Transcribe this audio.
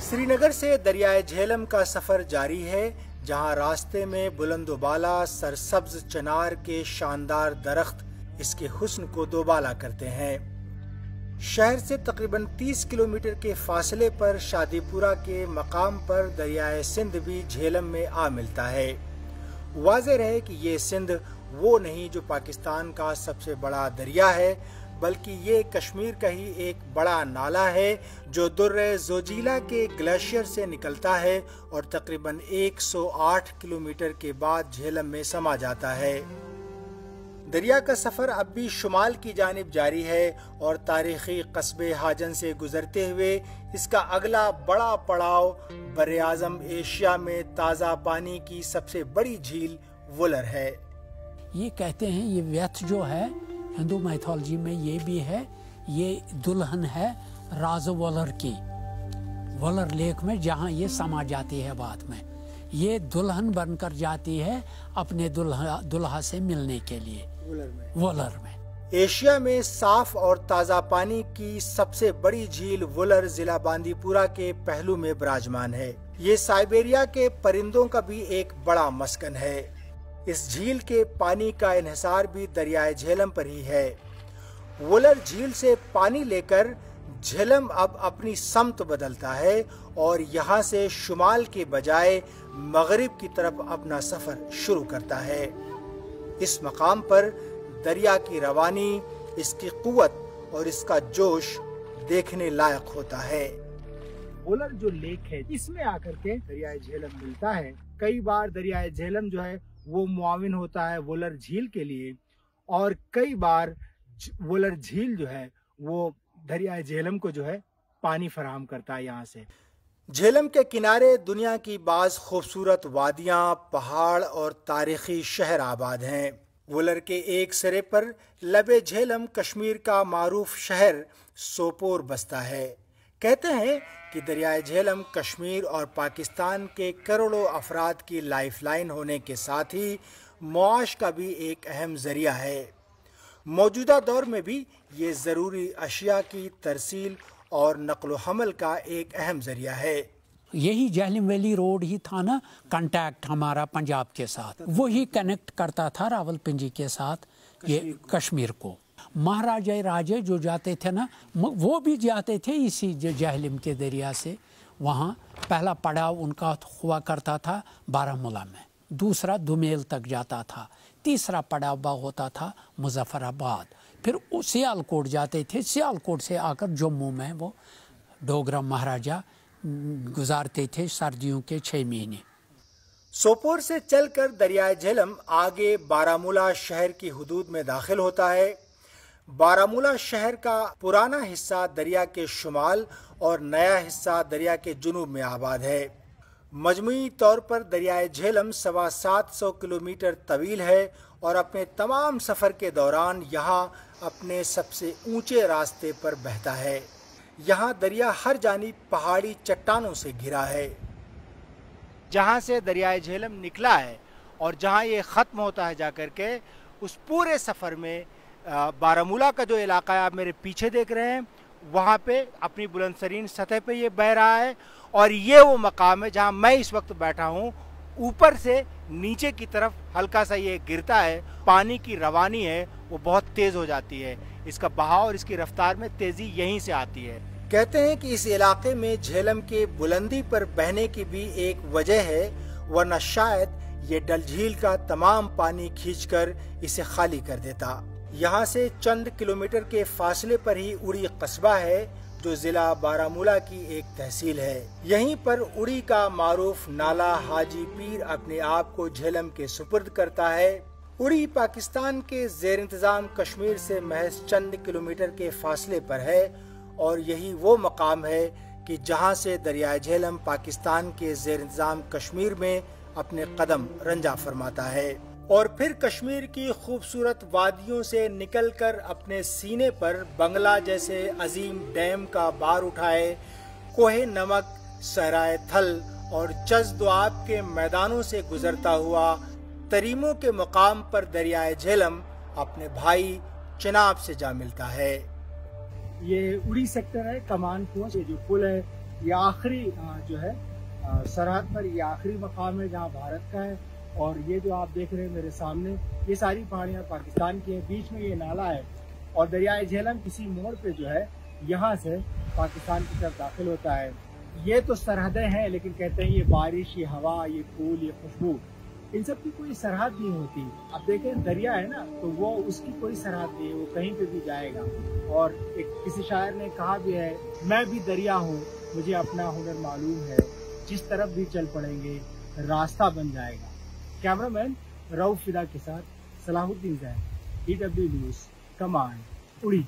श्रीनगर से दरियाए झेलम का सफर जारी है, जहां रास्ते में बुलंदोबाला सरसब्ज चनार के शानदार दरख्त इसके हुस्न को दोबाला करते हैं। शहर से तकरीबन 30 किलोमीटर के फासले पर शादीपुरा के मकाम पर दरियाए सिंध भी झेलम में आ मिलता है। वाज़ेह रहे कि ये सिंध वो नहीं जो पाकिस्तान का सबसे बड़ा दरिया है, बल्कि ये कश्मीर का ही एक बड़ा नाला है जो दुर्रे जोजिला के ग्लेशियर से निकलता है और तकरीबन 108 किलोमीटर के बाद झेलम में समा जाता है। दरिया का सफर अब भी शुमाल की जानिब जारी है और तारीखी कस्बे हाजन से गुजरते हुए इसका अगला बड़ा पड़ाव बर्रे आज़म एशिया में ताज़ा पानी की सबसे बड़ी झील वुलर है। ये कहते हैं ये व्यथ जो है हिंदू माइथोलॉजी में ये भी है, ये दुल्हन है राज वुलर की, वुलर लेक में जहाँ ये समा जाती है। बाद में ये दुल्हन बनकर जाती है अपने दुल्हा से मिलने के लिए वुलर में। एशिया में साफ और ताज़ा पानी की सबसे बड़ी झील वुलर जिला बांदीपुरा के पहलू में विराजमान है। ये साइबेरिया के परिंदों का भी एक बड़ा मस्कन है। इस झील के पानी का इन्हिसार भी दरियाए झेलम पर ही है। वुलर झील से पानी लेकर झेलम अब अपनी समत बदलता है और यहाँ से शुमाल के बजाय मगरिब की तरफ अपना सफर शुरू करता है। इस मकाम पर दरिया की रवानी, इसकी कुव्वत और इसका जोश देखने लायक होता है। वुलर जो लेक है इसमें आकर के दरियाए झेलम मिलता है। कई बार दरियाए झेलम जो है वो मुआविन होता है वुलर झील के लिए और कई बार वुलर झील जो है वो दरियाए झेलम को जो है पानी फराहम करता है। यहाँ से झेलम के किनारे दुनिया की बाज खूबसूरत वादियां, पहाड़ और तारीखी शहर आबाद हैं। वुलर के एक सिरे पर लबे झेलम कश्मीर का मारूफ शहर सोपोर बसता है। कहते हैं कि दरियाए झेलम कश्मीर और पाकिस्तान के करोड़ों अफराद की लाइफलाइन होने के साथ ही मुआश का भी एक अहम जरिया है। मौजूदा दौर में भी ये ज़रूरी अशिया की तरसील और नक्लो हमल का एक अहम जरिया है। यही झेलम वैली रोड ही था ना कांटेक्ट हमारा पंजाब के साथ, वही कनेक्ट करता था रावलपिंडी के साथ ये कश्मीर को। महाराजा राजे जो जाते थे ना वो भी जाते थे इसी झेलम के दरिया से। वहाँ पहला पड़ाव उनका हुआ करता था बारामूला में, दूसरा दुमेल तक जाता था, तीसरा पड़ाव होता था मुजफ्फराबाद, फिर सियालकोट जाते थे। सियालकोट से आकर जम्मू में वो डोगरा महाराजा गुजारते थे सर्दियों के 6 महीने। सोपोर से चलकर दरियाए झेलम आगे बारामूला शहर की हुदूद में दाखिल होता है। बारामूला शहर का पुराना हिस्सा दरिया के शुमाल और नया हिस्सा दरिया के जुनूब में आबाद है। मजमूई तौर पर दरियाए झेलम 725 किलोमीटर तवील है और अपने तमाम सफ़र के दौरान यहाँ अपने सबसे ऊंचे रास्ते पर बहता है। यहाँ दरिया हर जानिब पहाड़ी चट्टानों से घिरा है। जहाँ से दरियाए झेलम निकला है और जहाँ ये ख़त्म होता है जाकर के, उस पूरे सफ़र में बारामूला का जो इलाका है आप मेरे पीछे देख रहे हैं, वहाँ पे अपनी बुलंदतरीन सतह पे ये बह रहा है और ये वो मकाम है जहाँ मैं इस वक्त बैठा हूँ। ऊपर से नीचे की तरफ हल्का सा ये गिरता है। पानी की रवानी है वो बहुत तेज़ हो जाती है। इसका बहाव और इसकी रफ्तार में तेज़ी यहीं से आती है। कहते हैं कि इस इलाके में झेलम के बुलंदी पर बहने की भी एक वजह है, वरना शायद ये डल झील का तमाम पानी खींचकर इसे खाली कर देता। यहाँ से चंद किलोमीटर के फासले पर ही उड़ी कस्बा है जो जिला बारामूला की एक तहसील है। यहीं पर उड़ी का मारूफ नाला हाजी पीर अपने आप को झेलम के सुपुर्द करता है। उड़ी पाकिस्तान के ज़ेर इंतज़ाम कश्मीर से महज चंद किलोमीटर के फासले पर है और यही वो मकाम है कि जहाँ से दरियाए झेलम पाकिस्तान के ज़ेर इंतज़ाम कश्मीर में अपने कदम रंजा फरमाता है और फिर कश्मीर की खूबसूरत वादियों से निकलकर अपने सीने पर बंगला जैसे अजीम डैम का बार उठाए, कोहे नमक, सहराए थल और जज़्दुआब के मैदानों से गुजरता हुआ तरीमों के मकाम पर दरियाए झेलम अपने भाई चिनाब से जा मिलता है। ये उड़ी सेक्टर है, कमान पोस्ट, ये जो पुल है یہ آخری جو ہے سرحد پر یہ آخری مقام ہے جہاں بھارت کا ہے، اور یہ جو آپ دیکھ رہے ہیں میرے سامنے یہ ساری پہاڑیاں پاکستان کی ہیں، بیچ میں یہ نالا ہے اور دریائے جہلم کسی موڑ پہ جو ہے یہاں سے پاکستان کی طرف داخل ہوتا ہے۔ یہ تو سرحدیں ہیں، لیکن کہتے ہیں یہ بارش، یہ ہوا، یہ پھول، یہ خوشبو، ان سب کی کوئی سرحد نہیں ہوتی۔ اب دیکھیں دریا ہے نا، تو وہ اس کی کوئی سرحد نہیں ہے، وہ کہیں پہ بھی جائے گا۔ اور کسی شاعر نے کہا بھی ہے، میں بھی دریا ہوں مجھے اپنا ہنر معلوم ہے، جس طرف بھی چل پڑیں گے راستہ بن جائے گا۔ کیمرہ مین رؤف فدا کے ساتھ صلاح الدین زین، DW نیوز، کمان، اڑی۔